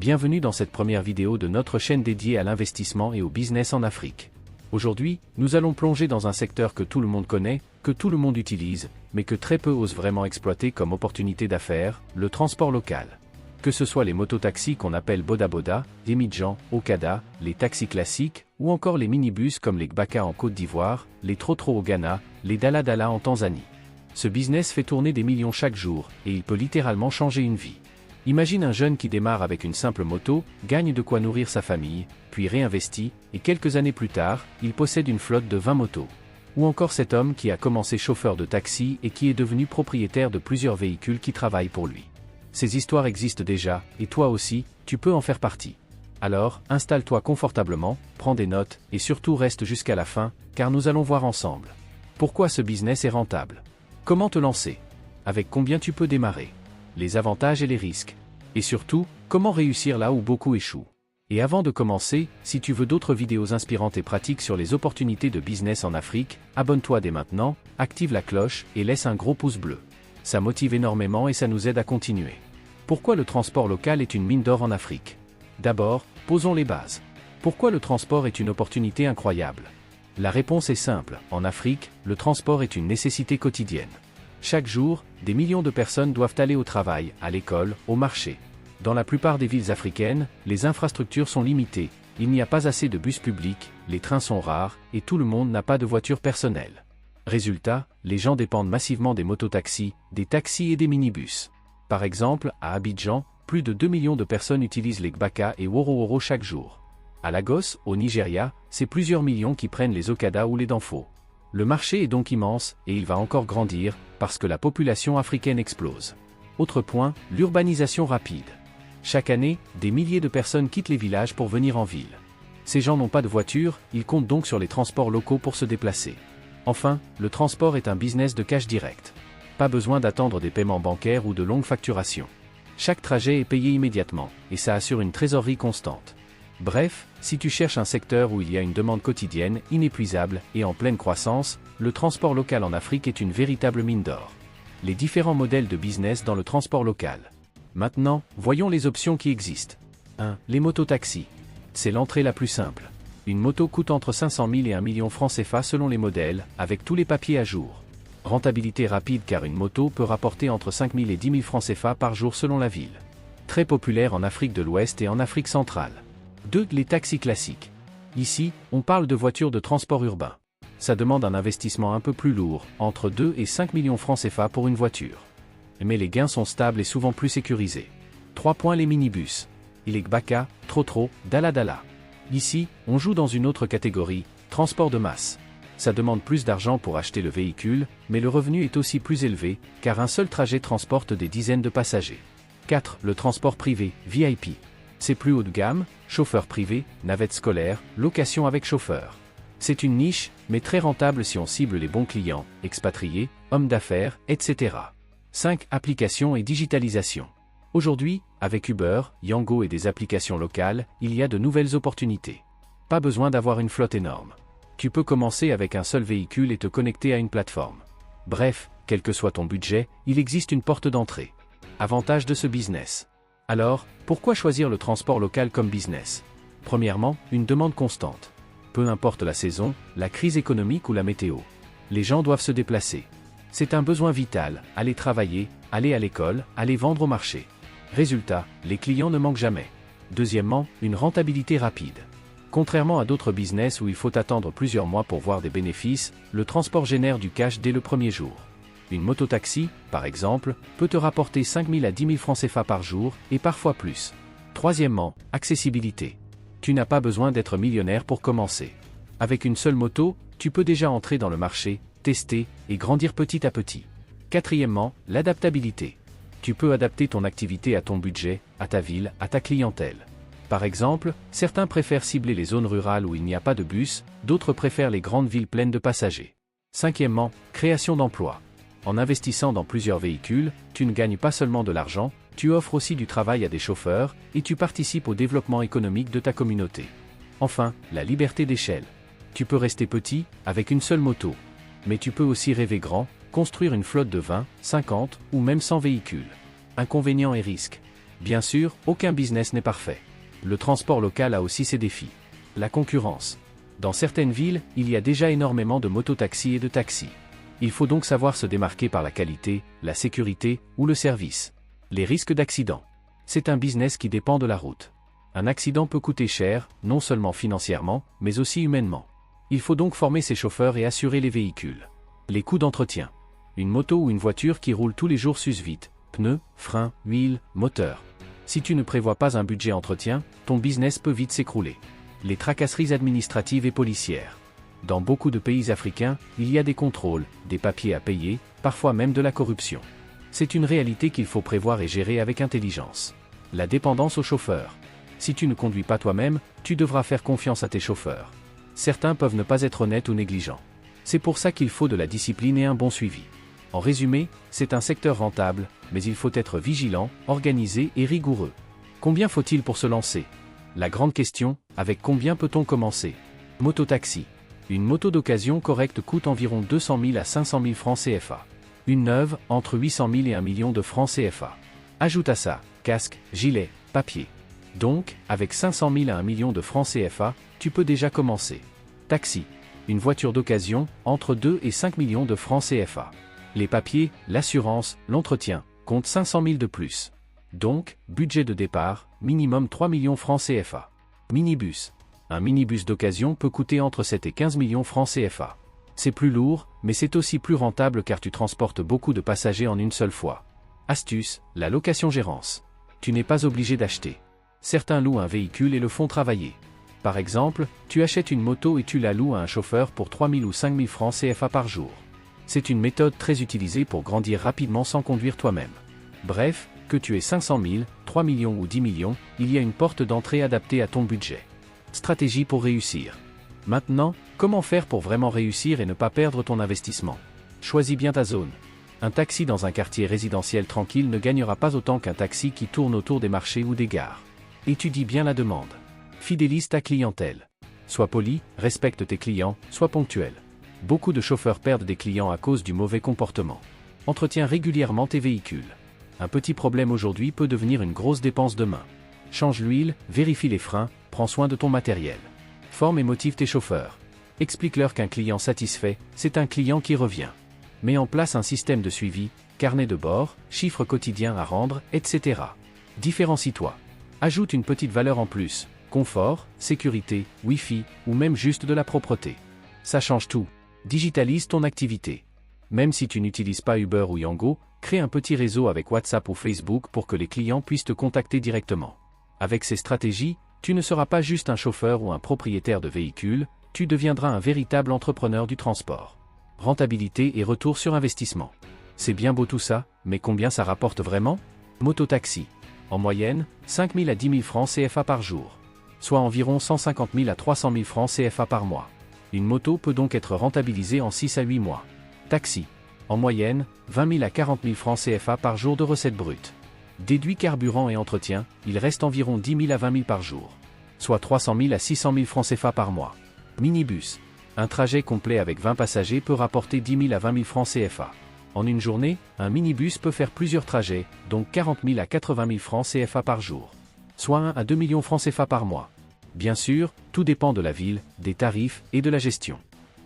Bienvenue dans cette première vidéo de notre chaîne dédiée à l'investissement et au business en Afrique. Aujourd'hui, nous allons plonger dans un secteur que tout le monde connaît, que tout le monde utilise, mais que très peu osent vraiment exploiter comme opportunité d'affaires, le transport local. Que ce soit les mototaxis qu'on appelle Boda Boda, les Midjan, Okada, les taxis classiques, ou encore les minibus comme les Gbaka en Côte d'Ivoire, les Trotro au Ghana, les Dala Dala en Tanzanie. Ce business fait tourner des millions chaque jour, et il peut littéralement changer une vie. Imagine un jeune qui démarre avec une simple moto, gagne de quoi nourrir sa famille, puis réinvestit, et quelques années plus tard, il possède une flotte de 20 motos. Ou encore cet homme qui a commencé chauffeur de taxi et qui est devenu propriétaire de plusieurs véhicules qui travaillent pour lui. Ces histoires existent déjà, et toi aussi, tu peux en faire partie. Alors, installe-toi confortablement, prends des notes, et surtout reste jusqu'à la fin, car nous allons voir ensemble. Pourquoi ce business est rentable? Comment te lancer? Avec combien tu peux démarrer? Les avantages et les risques. Et surtout, comment réussir là où beaucoup échouent. Et avant de commencer, si tu veux d'autres vidéos inspirantes et pratiques sur les opportunités de business en Afrique, abonne-toi dès maintenant, active la cloche et laisse un gros pouce bleu. Ça motive énormément et ça nous aide à continuer. Pourquoi le transport local est une mine d'or en Afrique? D'abord, posons les bases. Pourquoi le transport est une opportunité incroyable? La réponse est simple, en Afrique, le transport est une nécessité quotidienne. Chaque jour, des millions de personnes doivent aller au travail, à l'école, au marché. Dans la plupart des villes africaines, les infrastructures sont limitées, il n'y a pas assez de bus publics, les trains sont rares, et tout le monde n'a pas de voiture personnelle. Résultat, les gens dépendent massivement des mototaxis, des taxis et des minibus. Par exemple, à Abidjan, plus de 2 millions de personnes utilisent les Gbaka et Woro chaque jour. À Lagos, au Nigeria, c'est plusieurs millions qui prennent les Okada ou les Danfo. Le marché est donc immense, et il va encore grandir, parce que la population africaine explose. Autre point, l'urbanisation rapide. Chaque année, des milliers de personnes quittent les villages pour venir en ville. Ces gens n'ont pas de voiture, ils comptent donc sur les transports locaux pour se déplacer. Enfin, le transport est un business de cash direct. Pas besoin d'attendre des paiements bancaires ou de longues facturations. Chaque trajet est payé immédiatement, et ça assure une trésorerie constante. Bref, si tu cherches un secteur où il y a une demande quotidienne, inépuisable, et en pleine croissance, le transport local en Afrique est une véritable mine d'or. Les différents modèles de business dans le transport local. Maintenant, voyons les options qui existent. 1. Les mototaxis. C'est l'entrée la plus simple. Une moto coûte entre 500 000 et 1 million francs CFA selon les modèles, avec tous les papiers à jour. Rentabilité rapide car une moto peut rapporter entre 5 000 et 10 000 francs CFA par jour selon la ville. Très populaire en Afrique de l'Ouest et en Afrique centrale. 2. Les taxis classiques. Ici, on parle de voitures de transport urbain. Ça demande un investissement un peu plus lourd, entre 2 et 5 millions francs CFA pour une voiture. Mais les gains sont stables et souvent plus sécurisés. 3. Les minibus. Il est Gbaka, Trotro, Dala Dala. Ici, on joue dans une autre catégorie, transport de masse. Ça demande plus d'argent pour acheter le véhicule, mais le revenu est aussi plus élevé, car un seul trajet transporte des dizaines de passagers. 4. Le transport privé, VIP. C'est plus haut de gamme, chauffeur privé, navette scolaire, location avec chauffeur. C'est une niche, mais très rentable si on cible les bons clients, expatriés, hommes d'affaires, etc. 5. Applications et digitalisation. Aujourd'hui, avec Uber, Yango et des applications locales, il y a de nouvelles opportunités. Pas besoin d'avoir une flotte énorme. Tu peux commencer avec un seul véhicule et te connecter à une plateforme. Bref, quel que soit ton budget, il existe une porte d'entrée. Avantage de ce business. Alors, pourquoi choisir le transport local comme business? Premièrement, une demande constante. Peu importe la saison, la crise économique ou la météo. Les gens doivent se déplacer. C'est un besoin vital, aller travailler, aller à l'école, aller vendre au marché. Résultat, les clients ne manquent jamais. Deuxièmement, une rentabilité rapide. Contrairement à d'autres business où il faut attendre plusieurs mois pour voir des bénéfices, le transport génère du cash dès le premier jour. Une mototaxi, par exemple, peut te rapporter 5 000 à 10 000 francs CFA par jour, et parfois plus. Troisièmement, accessibilité. Tu n'as pas besoin d'être millionnaire pour commencer. Avec une seule moto, tu peux déjà entrer dans le marché, tester, et grandir petit à petit. Quatrièmement, l'adaptabilité. Tu peux adapter ton activité à ton budget, à ta ville, à ta clientèle. Par exemple, certains préfèrent cibler les zones rurales où il n'y a pas de bus, d'autres préfèrent les grandes villes pleines de passagers. Cinquièmement, création d'emplois. En investissant dans plusieurs véhicules, tu ne gagnes pas seulement de l'argent, tu offres aussi du travail à des chauffeurs, et tu participes au développement économique de ta communauté. Enfin, la liberté d'échelle. Tu peux rester petit, avec une seule moto. Mais tu peux aussi rêver grand, construire une flotte de 20, 50 ou même 100 véhicules. Inconvénients et risques. Bien sûr, aucun business n'est parfait. Le transport local a aussi ses défis. La concurrence. Dans certaines villes, il y a déjà énormément de mototaxis et de taxis. Il faut donc savoir se démarquer par la qualité, la sécurité ou le service. Les risques d'accident. C'est un business qui dépend de la route. Un accident peut coûter cher, non seulement financièrement, mais aussi humainement. Il faut donc former ses chauffeurs et assurer les véhicules. Les coûts d'entretien. Une moto ou une voiture qui roule tous les jours s'use vite. Pneus, freins, huile, moteur. Si tu ne prévois pas un budget entretien, ton business peut vite s'écrouler. Les tracasseries administratives et policières. Dans beaucoup de pays africains, il y a des contrôles, des papiers à payer, parfois même de la corruption. C'est une réalité qu'il faut prévoir et gérer avec intelligence. La dépendance aux chauffeurs. Si tu ne conduis pas toi-même, tu devras faire confiance à tes chauffeurs. Certains peuvent ne pas être honnêtes ou négligents. C'est pour ça qu'il faut de la discipline et un bon suivi. En résumé, c'est un secteur rentable, mais il faut être vigilant, organisé et rigoureux. Combien faut-il pour se lancer? La grande question, avec combien peut-on commencer? Mototaxi. Une moto d'occasion correcte coûte environ 200 000 à 500 000 francs CFA. Une neuve, entre 800 000 et 1 million de francs CFA. Ajoute à ça, casque, gilet, papier. Donc, avec 500 000 à 1 million de francs CFA, tu peux déjà commencer. Taxi. Une voiture d'occasion, entre 2 et 5 millions de francs CFA. Les papiers, l'assurance, l'entretien, comptent 500 000 de plus. Donc, budget de départ, minimum 3 millions francs CFA. Minibus. Un minibus d'occasion peut coûter entre 7 et 15 millions francs CFA. C'est plus lourd, mais c'est aussi plus rentable car tu transportes beaucoup de passagers en une seule fois. Astuce, la location-gérance. Tu n'es pas obligé d'acheter. Certains louent un véhicule et le font travailler. Par exemple, tu achètes une moto et tu la loues à un chauffeur pour 3 000 ou 5 000 francs CFA par jour. C'est une méthode très utilisée pour grandir rapidement sans conduire toi-même. Bref, que tu aies 500 000, 3 millions ou 10 millions, il y a une porte d'entrée adaptée à ton budget. Stratégie pour réussir. Maintenant, comment faire pour vraiment réussir et ne pas perdre ton investissement? Choisis bien ta zone. Un taxi dans un quartier résidentiel tranquille ne gagnera pas autant qu'un taxi qui tourne autour des marchés ou des gares. Étudie bien la demande. Fidélise ta clientèle. Sois poli, respecte tes clients, sois ponctuel. Beaucoup de chauffeurs perdent des clients à cause du mauvais comportement. Entretiens régulièrement tes véhicules. Un petit problème aujourd'hui peut devenir une grosse dépense demain. Change l'huile, vérifie les freins, prends soin de ton matériel. Forme et motive tes chauffeurs. Explique-leur qu'un client satisfait, c'est un client qui revient. Mets en place un système de suivi, carnet de bord, chiffres quotidiens à rendre, etc. Différencie-toi. Ajoute une petite valeur en plus. Confort, sécurité, Wi-Fi, ou même juste de la propreté. Ça change tout. Digitalise ton activité. Même si tu n'utilises pas Uber ou Yango, crée un petit réseau avec WhatsApp ou Facebook pour que les clients puissent te contacter directement. Avec ces stratégies, tu ne seras pas juste un chauffeur ou un propriétaire de véhicule, tu deviendras un véritable entrepreneur du transport. Rentabilité et retour sur investissement. C'est bien beau tout ça, mais combien ça rapporte vraiment? Mototaxi. En moyenne, 5 000 à 10 000 francs CFA par jour. Soit environ 150 000 à 300 000 francs CFA par mois. Une moto peut donc être rentabilisée en 6 à 8 mois. Taxi. En moyenne, 20 000 à 40 000 francs CFA par jour de recettes brutes. Déduit carburant et entretien, il reste environ 10 000 à 20 000 par jour. Soit 300 000 à 600 000 francs CFA par mois. Minibus. Un trajet complet avec 20 passagers peut rapporter 10 000 à 20 000 francs CFA. En une journée, un minibus peut faire plusieurs trajets, donc 40 000 à 80 000 francs CFA par jour. Soit 1 à 2 millions francs CFA par mois. Bien sûr, tout dépend de la ville, des tarifs et de la gestion.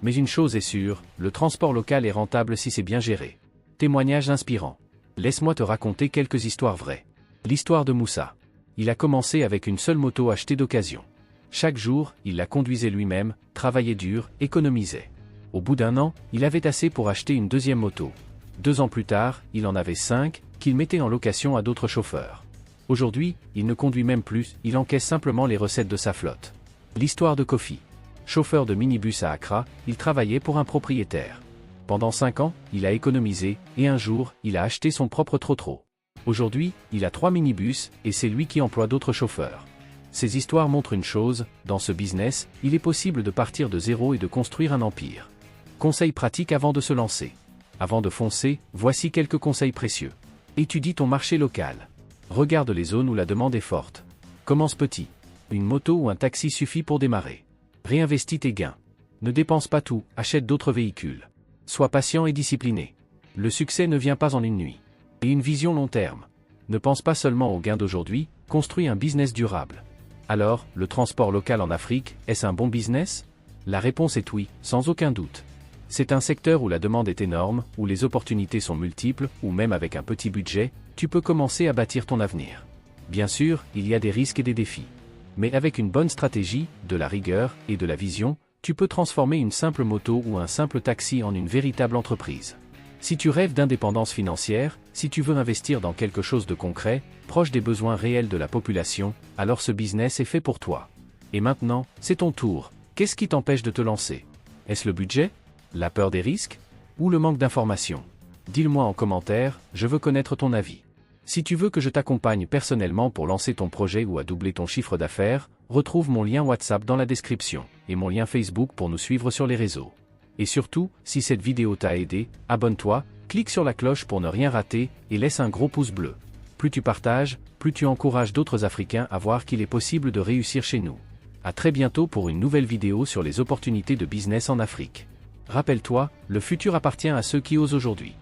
Mais une chose est sûre, le transport local est rentable si c'est bien géré. Témoignage inspirant. Laisse-moi te raconter quelques histoires vraies. L'histoire de Moussa. Il a commencé avec une seule moto achetée d'occasion. Chaque jour, il la conduisait lui-même, travaillait dur, économisait. Au bout d'un an, il avait assez pour acheter une deuxième moto. 2 ans plus tard, il en avait 5, qu'il mettait en location à d'autres chauffeurs. Aujourd'hui, il ne conduit même plus, il encaisse simplement les recettes de sa flotte. L'histoire de Kofi. Chauffeur de minibus à Accra, il travaillait pour un propriétaire. Pendant 5 ans, il a économisé, et un jour, il a acheté son propre trotro. Aujourd'hui, il a 3 minibus, et c'est lui qui emploie d'autres chauffeurs. Ces histoires montrent une chose, dans ce business, il est possible de partir de zéro et de construire un empire. Conseils pratiques avant de se lancer. Avant de foncer, voici quelques conseils précieux. Étudie ton marché local. Regarde les zones où la demande est forte. Commence petit. Une moto ou un taxi suffit pour démarrer. Réinvestis tes gains. Ne dépense pas tout, achète d'autres véhicules. Sois patient et discipliné. Le succès ne vient pas en une nuit. Et une vision long terme. Ne pense pas seulement aux gains d'aujourd'hui, construis un business durable. Alors, le transport local en Afrique, est-ce un bon business? La réponse est oui, sans aucun doute. C'est un secteur où la demande est énorme, où les opportunités sont multiples, où même avec un petit budget, tu peux commencer à bâtir ton avenir. Bien sûr, il y a des risques et des défis. Mais avec une bonne stratégie, de la rigueur et de la vision, tu peux transformer une simple moto ou un simple taxi en une véritable entreprise. Si tu rêves d'indépendance financière, si tu veux investir dans quelque chose de concret, proche des besoins réels de la population, alors ce business est fait pour toi. Et maintenant, c'est ton tour. Qu'est-ce qui t'empêche de te lancer? Est-ce le budget? La peur des risques? Ou le manque d'informations? Dis-le-moi en commentaire, je veux connaître ton avis. Si tu veux que je t'accompagne personnellement pour lancer ton projet ou à doubler ton chiffre d'affaires, retrouve mon lien WhatsApp dans la description, et mon lien Facebook pour nous suivre sur les réseaux. Et surtout, si cette vidéo t'a aidé, abonne-toi, clique sur la cloche pour ne rien rater, et laisse un gros pouce bleu. Plus tu partages, plus tu encourages d'autres Africains à voir qu'il est possible de réussir chez nous. À très bientôt pour une nouvelle vidéo sur les opportunités de business en Afrique. Rappelle-toi, le futur appartient à ceux qui osent aujourd'hui.